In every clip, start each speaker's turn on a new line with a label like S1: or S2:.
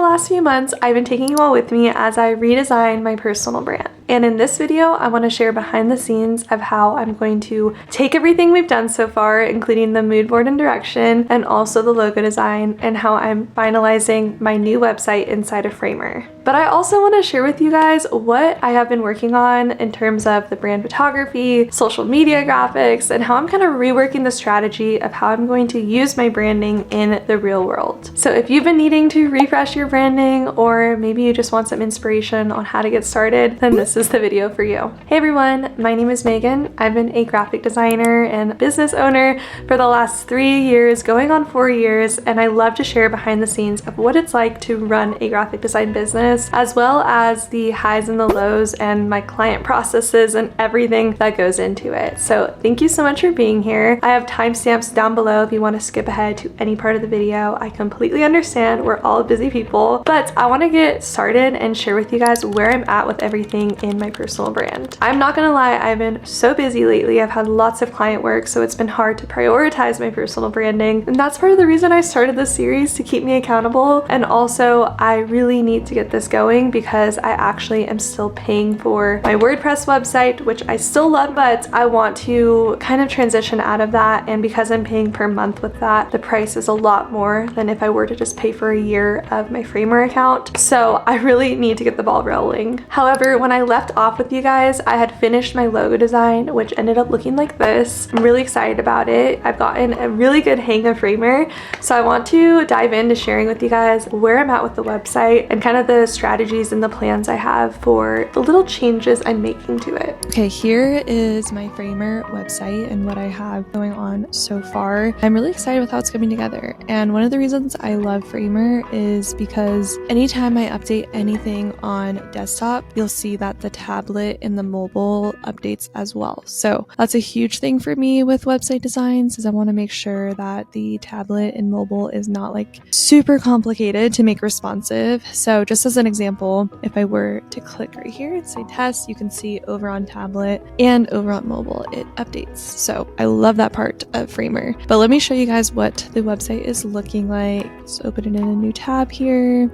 S1: last few months, I've been taking you all with me as I redesign my personal brand. And in this video, I want to share behind the scenes of how I'm going to take everything we've done so far, including the mood board and direction, and also the logo design, and how I'm finalizing my new website inside of Framer. But I also want to share with you guys what I have been working on in terms of the brand photography, social media graphics, and how I'm kind of reworking the strategy of how I'm going to use my branding in the real world. So if you've been needing to refresh your branding, or maybe you just want some inspiration on how to get started, then this is the video for you. Hey everyone, my name is Megan. I've been a graphic designer and business owner for the last 3 years, going on 4 years, and I love to share behind the scenes of what it's like to run a graphic design business, as well as the highs and the lows and my client processes and everything that goes into it. So thank you so much for being here. I have timestamps down below if you want to skip ahead to any part of the video. I completely understand, we're all busy people, but I want to get started and share with you guys where I'm at with everything in my personal brand. I'm not gonna lie, I've been so busy lately. I've had lots of client work, so it's been hard to prioritize my personal branding, and that's part of the reason I started this series, to keep me accountable. And also I really need to get this going because I actually am still paying for my WordPress website, which I still love, but I want to kind of transition out of that. And because I'm paying per month with that, the price is a lot more than if I were to just pay for a year of my Framer account. So I really need to get the ball rolling. However, when I left off with you guys, I had finished my logo design, which ended up looking like this. I'm really excited about it. I've gotten a really good hang of Framer, so I want to dive into sharing with you guys where I'm at with the website and kind of the strategies and the plans I have for the little changes I'm making to it. Okay, here is my Framer website and what I have going on so far. I'm really excited with how it's coming together, and one of the reasons I love Framer is because anytime I update anything on desktop, you'll see that the tablet and the mobile updates as well. So that's a huge thing for me with website designs, is I want to make sure that the tablet and mobile is not like super complicated to make responsive. So just as an example, if I were to click right here and say test, you can see over on tablet and over on mobile it updates. So I love that part of Framer. But let me show you guys what the website is looking like. Let's open it in a new tab here.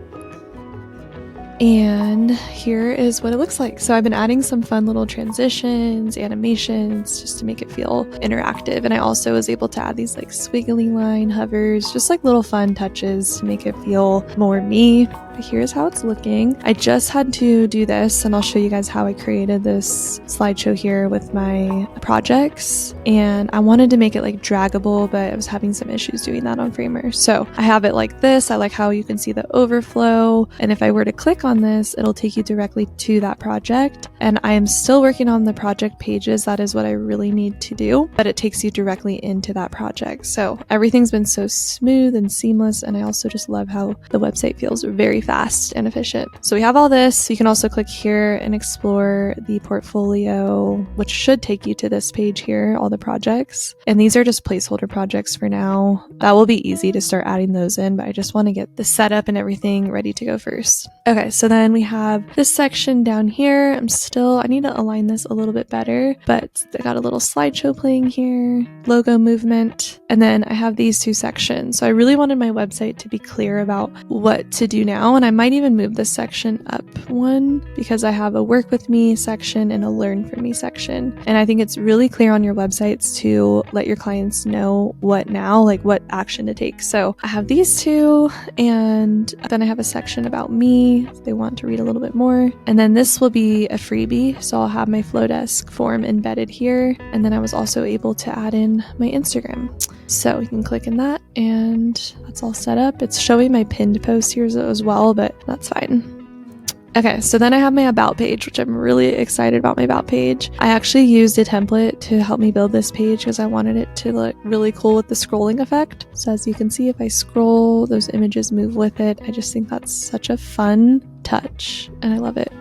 S1: And here is what it looks like. So I've been adding some fun little transitions, animations, just to make it feel interactive. And I also was able to add these like squiggly line hovers, just like little fun touches to make it feel more me. But here's how it's looking. I just had to do this, and I'll show you guys how I created this slideshow here with my projects. And I wanted to make it like draggable, but I was having some issues doing that on Framer. So I have it like this. I like how you can see the overflow. And if I were to click on this, it'll take you directly to that project. And I am still working on the project pages. That is what I really need to do, but it takes you directly into that project. So everything's been so smooth and seamless. And I also just love how the website feels very fast and efficient. So we have all this. You can also click here and explore the portfolio, which should take you to this page here, all the projects. And these are just placeholder projects for now. That will be easy to start adding those in, but I just want to get the setup and everything ready to go first. Okay, so then we have this section down here. I need to align this a little bit better, but I got a little slideshow playing here, logo movement, and then I have these two sections. So I really wanted my website to be clear about what to do now, and I might even move this section up one because I have a work with me section and a learn from me section. And I think it's really clear on your websites to let your clients know what now, like what action to take. So I have these two, and then I have a section about me if they want to read a little bit more. And then this will be a freebie, so I'll have my Flowdesk form embedded here. And then I was also able to add in my Instagram. So you can click in that, and that's all set up. It's showing my pinned post here as well, but that's fine. Okay, so then I have my about page, which I'm really excited about my about page. I actually used a template to help me build this page because I wanted it to look really cool with the scrolling effect. So as you can see, if I scroll, those images move with it. I just think that's such a fun touch, and I love it.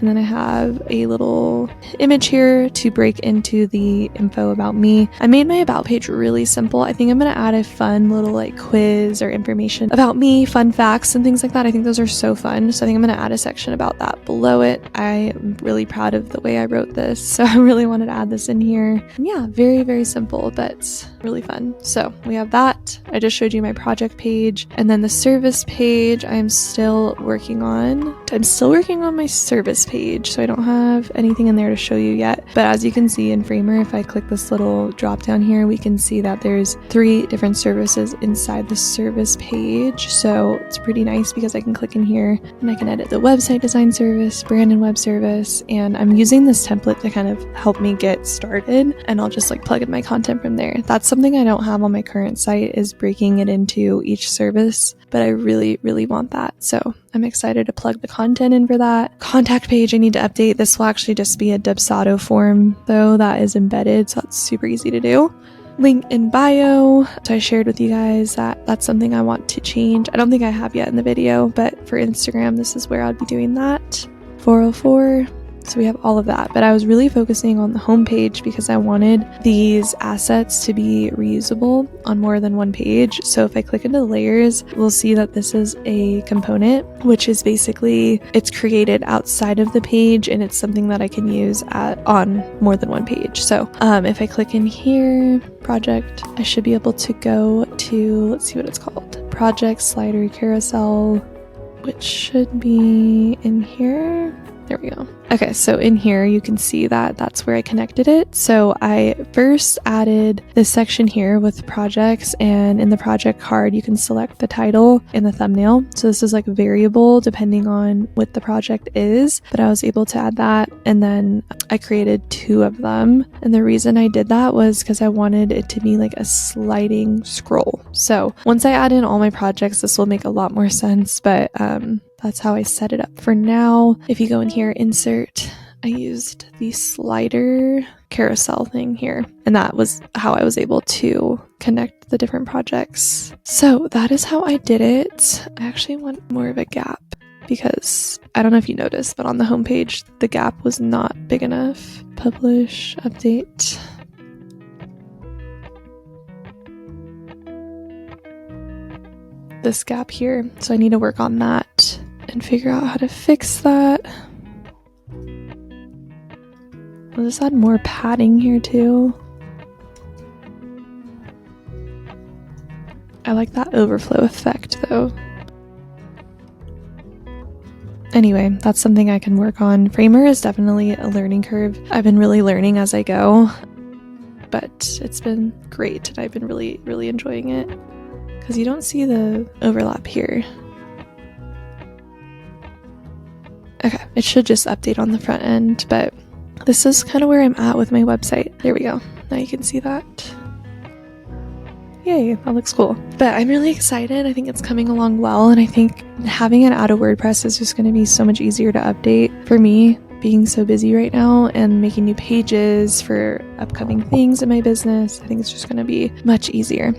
S1: And then I have a little image here to break into the info about me. I made my about page really simple. I think I'm going to add a fun little like quiz or information about me, fun facts and things like that. I think those are so fun. So I think I'm going to add a section about that below it. I'm really proud of the way I wrote this, so I really wanted to add this in here. And yeah, very, very simple, but really fun. So we have that. I just showed you my project page, and then the service page I'm still working on. I'm still working on my service page, so I don't have anything in there to show you yet. But as you can see in Framer, if I click this little drop down here, we can see that there's 3 different services inside the service page. So it's pretty nice because I can click in here and I can edit the website design service, brand and web service, and I'm using this template to kind of help me get started, and I'll just like plug in my content from there. That's something I don't have on my current site, is breaking it into each service, but I really, really want that. So I'm excited to plug the content in for that. Contact page I need to update. This will actually just be a Dubsado form though that is embedded, so that's super easy to do. Link in bio. So I shared with you guys that that's something I want to change. I don't think I have yet in the video, but for Instagram, this is where I'd be doing that. 404. So we have all of that, but I was really focusing on the homepage because I wanted these assets to be reusable on more than one page. So if I click into layers, we'll see that this is a component, which is basically, it's created outside of the page and it's something that I can use on more than one page. So if I click in here, project, I should be able to go to, let's see what it's called, project slider carousel, which should be in here. There we go. Okay, so in here you can see that that's where I connected it. So I first added this section here with projects, and in the project card you can select the title and the thumbnail. So this is like a variable depending on what the project is, but I was able to add that, and then I created 2 of them. And the reason I did that was because I wanted it to be like a sliding scroll. So once I add in all my projects, this will make a lot more sense, but that's how I set it up for now. If you go in here, insert, I used the slider carousel thing here, and that was how I was able to connect the different projects. So that is how I did it. I actually want more of a gap because I don't know if you noticed, but on the homepage, the gap was not big enough. Publish, update. This gap here. So I need to work on that and figure out how to fix that. I'll just add more padding here too. I like that overflow effect though. Anyway, that's something I can work on. Framer is definitely a learning curve. I've been really learning as I go, but it's been great and I've been really, really enjoying it because you don't see the overlap here. Okay, it should just update on the front end, but this is kind of where I'm at with my website. There we go. Now you can see that. Yay, that looks cool. But I'm really excited. I think it's coming along well, and I think having it out of WordPress is just going to be so much easier to update for me, being so busy right now and making new pages for upcoming things in my business. I think it's just going to be much easier.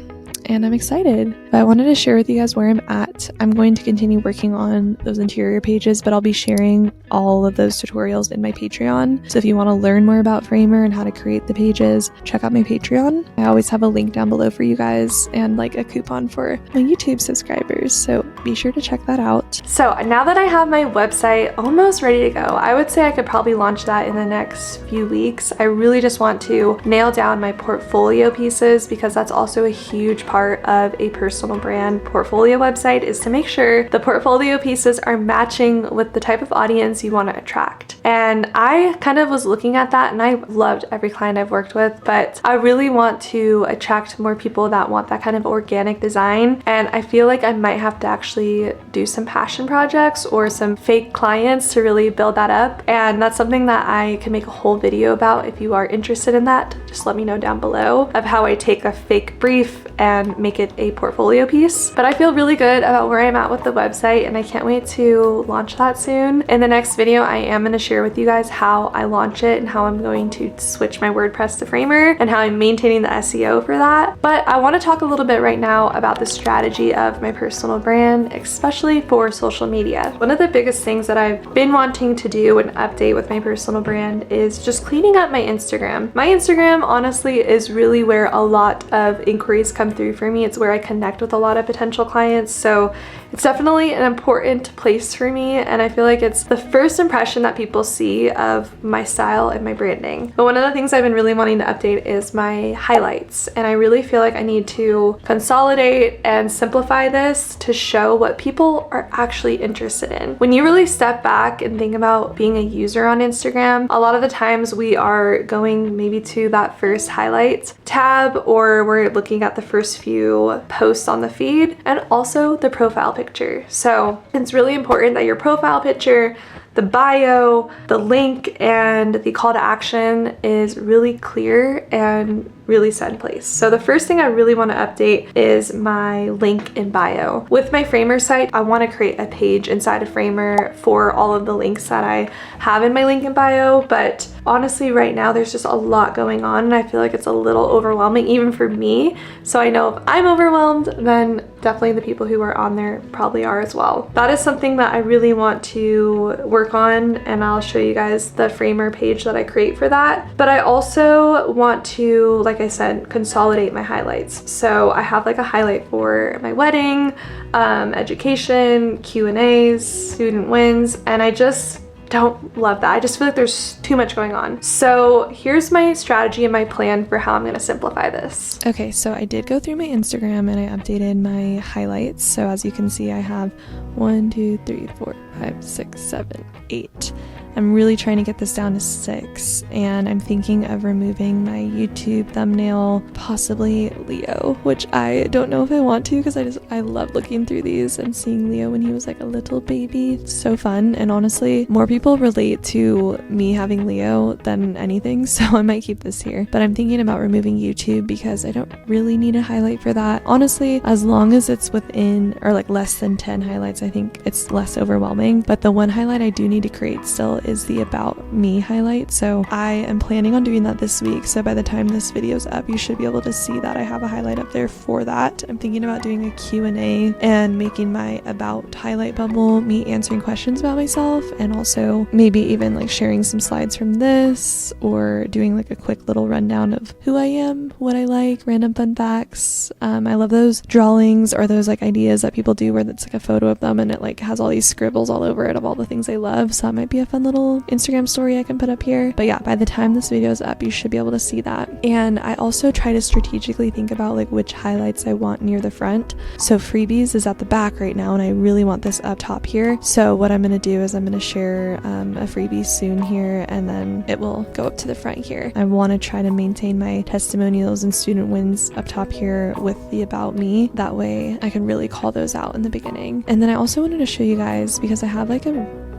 S1: And I'm excited. But I wanted to share with you guys where I'm at. I'm going to continue working on those interior pages, but I'll be sharing all of those tutorials in my Patreon. So if you want to learn more about Framer and how to create the pages, check out my Patreon. I always have a link down below for you guys and like a coupon for my YouTube subscribers. So be sure to check that out. So now that I have my website almost ready to go, I would say I could probably launch that in the next few weeks. I really just want to nail down my portfolio pieces because that's also a huge part of a personal brand portfolio website, is to make sure the portfolio pieces are matching with the type of audience you want to attract. And I kind of was looking at that and I loved every client I've worked with, but I really want to attract more people that want that kind of organic design. And I feel like I might have to actually do some passion projects or some fake clients to really build that up. And that's something that I can make a whole video about. If you are interested in that, just let me know down below of how I take a fake brief and and make it a portfolio piece. But I feel really good about where I'm at with the website, and I can't wait to launch that soon. In the next video, I am going to share with you guys how I launch it and how I'm going to switch my WordPress to Framer and how I'm maintaining the SEO for that. But I want to talk a little bit right now about the strategy of my personal brand, especially for social media. One of the biggest things that I've been wanting to do and update with my personal brand is just cleaning up my Instagram. My Instagram honestly is really where a lot of inquiries come through for me. It's where I connect with a lot of potential clients. So it's definitely an important place for me, and I feel like it's the first impression that people see of my style and my branding. But one of the things I've been really wanting to update is my highlights, and I really feel like I need to consolidate and simplify this to show what people are actually interested in. When you really step back and think about being a user on Instagram, a lot of the times we are going maybe to that first highlights tab, or we're looking at the first few posts on the feed, and also the profile picture. So it's really important that your profile picture, the bio, the link, and the call to action is really clear and really set in place. So the first thing I really want to update is my link in bio. With my Framer site, I want to create a page inside of Framer for all of the links that I have in my link in bio, but honestly right now there's just a lot going on and I feel like it's a little overwhelming even for me. So I know if I'm overwhelmed, then definitely the people who are on there probably are as well. That is something that I really want to work on, and I'll show you guys the Framer page that I create for that. But I also want to, like I said, consolidate my highlights. So I have like a highlight for my wedding, education, Q&As, student wins, and I just don't love that. I just feel like there's too much going on. So here's my strategy and my plan for how I'm going to simplify this. Okay, so I did go through my Instagram and I updated my highlights. So as you can see, I have 1, 2, 3, 4, 5, 6, 7, 8. I'm really trying to get this down to 6, and I'm thinking of removing my YouTube thumbnail, possibly Leo, which I don't know if I want to because I love looking through these and seeing Leo when he was like a little baby. It's so fun, and honestly, more people relate to me having Leo than anything, so I might keep this here. But I'm thinking about removing YouTube because I don't really need a highlight for that. Honestly, as long as it's within or like less than 10 highlights, I think it's less overwhelming. But the one highlight I do need to create still is the about me highlight, so I am planning on doing that this week. So by the time this video is up, you should be able to see that I have a highlight up there for that. I'm thinking about doing a Q&A and making my about highlight bubble me answering questions about myself, and also maybe even like sharing some slides from this, or doing like a quick little rundown of who I am, what I like, random fun facts. I love those drawings or those like ideas that people do where it's like a photo of them and it like has all these scribbles all over it of all the things they love. So that might be a fun little Instagram story I can put up here. But yeah, by the time this video is up, you should be able to see that. And I also try to strategically think about like which highlights I want near the front. So freebies is at the back right now, and I really want this up top here. So what I'm going to do is I'm going to share a freebie soon here, and then it will go up to the front here. I want to try to maintain my testimonials and student wins up top here with the about me. That way I can really call those out in the beginning. And then I also wanted to show you guys, because I have like a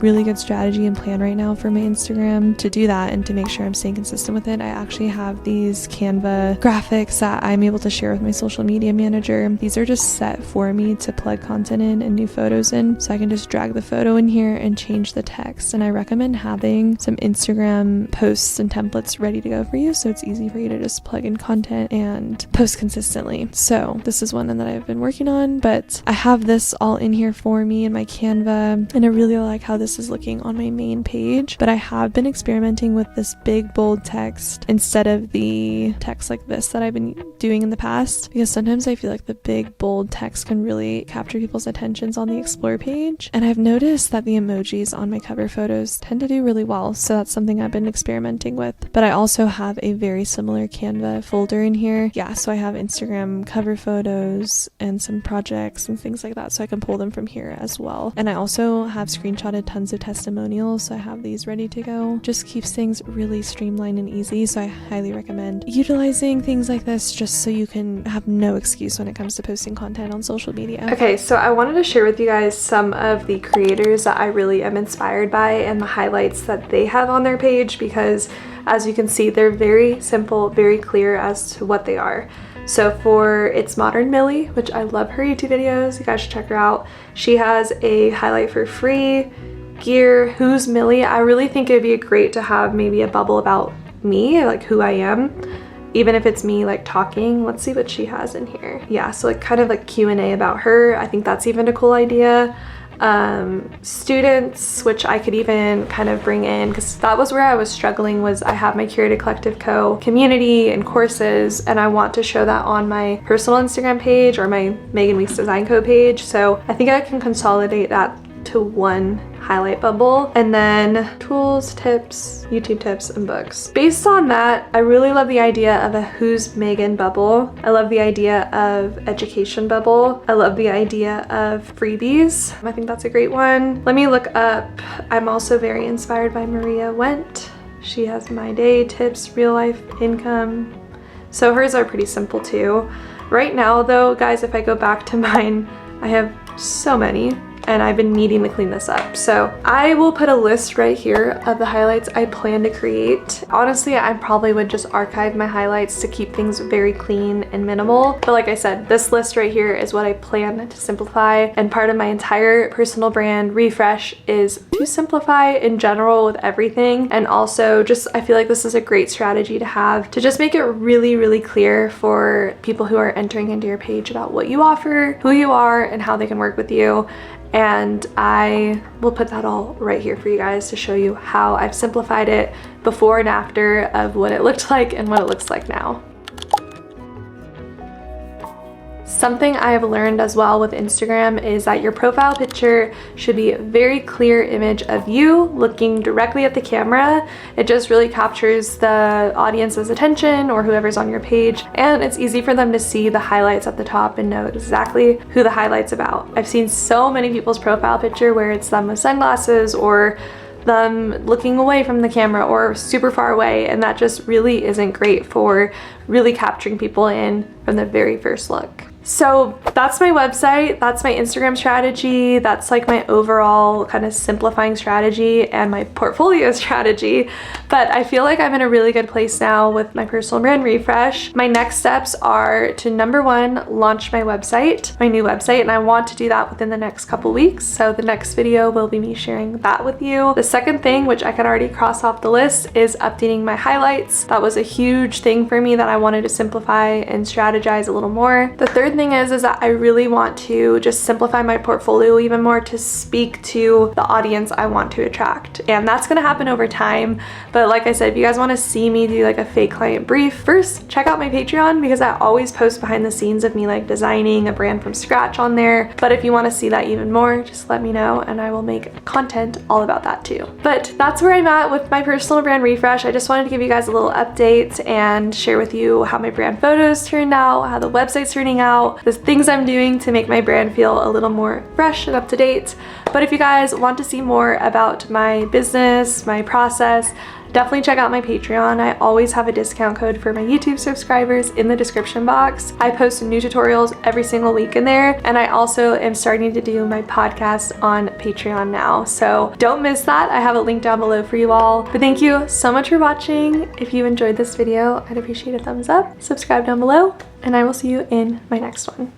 S1: really good strategy and plan right now for my Instagram to do that and to make sure I'm staying consistent with it. I actually have these Canva graphics that I'm able to share with my social media manager. These are just set for me to plug content in and new photos in, so I can just drag the photo in here and change the text. And I recommend having some Instagram posts and templates ready to go for you, so it's easy for you to just plug in content and post consistently. So this is one that I've been working on, but I have this all in here for me in my Canva, and I really like how this is looking on my main page. But I have been experimenting with this big bold text instead of the text like this that I've been doing in the past, because sometimes I feel like the big bold text can really capture people's attentions on the explore page, and I've noticed that the emojis on my cover photos tend to do really well, so that's something I've been experimenting with. But I also have a very similar Canva folder in here. Yeah, so I have Instagram cover photos and some projects and things like that, so I can pull them from here as well. And I also have screenshotted tons of testimonials, so I have these ready to go. Just keeps things really streamlined and easy, so I highly recommend utilizing things like this just so you can have no excuse when it comes to posting content on social media. Okay, so I wanted to share with you guys some of the creators that I really am inspired by and the highlights that they have on their page, because as you can see, they're very simple, very clear as to what they are. So for It's Modern Millie, which I love her YouTube videos, you guys should check her out. She has a highlight for free. Gear, Who's Millie? I really think it'd be great to have maybe a bubble about me, like who I am, even if it's me like talking. Let's see what she has in here. Yeah, so like kind of like Q&A about her. I think that's even a cool idea. Students, which I could even kind of bring in, because that was where I was struggling, was I have my Curated Collective Co. community and courses, and I want to show that on my personal Instagram page or my Megan Weeks Design Co. page. So I think I can consolidate that to one highlight bubble, and then tools, tips, YouTube tips, and books. Based on that, I really love the idea of a Who's Megan bubble. I love the idea of education bubble. I love the idea of freebies. I think that's a great one. Let me look up. I'm also very inspired by Maria Went. She has My Day, tips, real life income. So hers are pretty simple too. Right now though, guys, if I go back to mine, I have so many, and I've been needing to clean this up. So I will put a list right here of the highlights I plan to create. Honestly, I probably would just archive my highlights to keep things very clean and minimal. But like I said, this list right here is what I plan to simplify, and part of my entire personal brand refresh is to simplify in general with everything. And also just, I feel like this is a great strategy to have to just make it really, really clear for people who are entering into your page about what you offer, who you are, and how they can work with you. And I will put that all right here for you guys to show you how I've simplified it before and after of what it looked like and what it looks like now. Something I have learned as well with Instagram is that your profile picture should be a very clear image of you looking directly at the camera. It just really captures the audience's attention or whoever's on your page, and it's easy for them to see the highlights at the top and know exactly who the highlight's about. I've seen so many people's profile picture where it's them with sunglasses or them looking away from the camera or super far away, and that just really isn't great for really capturing people in from the very first look. So that's my website, that's my Instagram strategy, that's like my overall kind of simplifying strategy and my portfolio strategy. But I feel like I'm in a really good place now with my personal brand refresh. My next steps are to, number one, launch my website, my new website, and I want to do that within the next couple weeks. So the next video will be me sharing that with you. The second thing, which I can already cross off the list, is updating my highlights. That was a huge thing for me that I wanted to simplify and strategize a little more. The third thing is that I really want to just simplify my portfolio even more to speak to the audience I want to attract. And that's gonna happen over time. But like I said, if you guys wanna see me do like a fake client brief, first check out my Patreon, because I always post behind the scenes of me like designing a brand from scratch on there. But if you wanna see that even more, just let me know and I will make content all about that too. But that's where I'm at with my personal brand refresh. I just wanted to give you guys a little update and share with you how my brand photos turned out, how the website's turning out, the things I'm doing to make my brand feel a little more fresh and up to date. But if you guys want to see more about my business, my process, definitely check out my Patreon. I always have a discount code for my YouTube subscribers in the description box. I post new tutorials every single week in there, and I also am starting to do my podcast on Patreon now. So don't miss that. I have a link down below for you all. But thank you so much for watching. If you enjoyed this video, I'd appreciate a thumbs up, subscribe down below, and I will see you in my next one.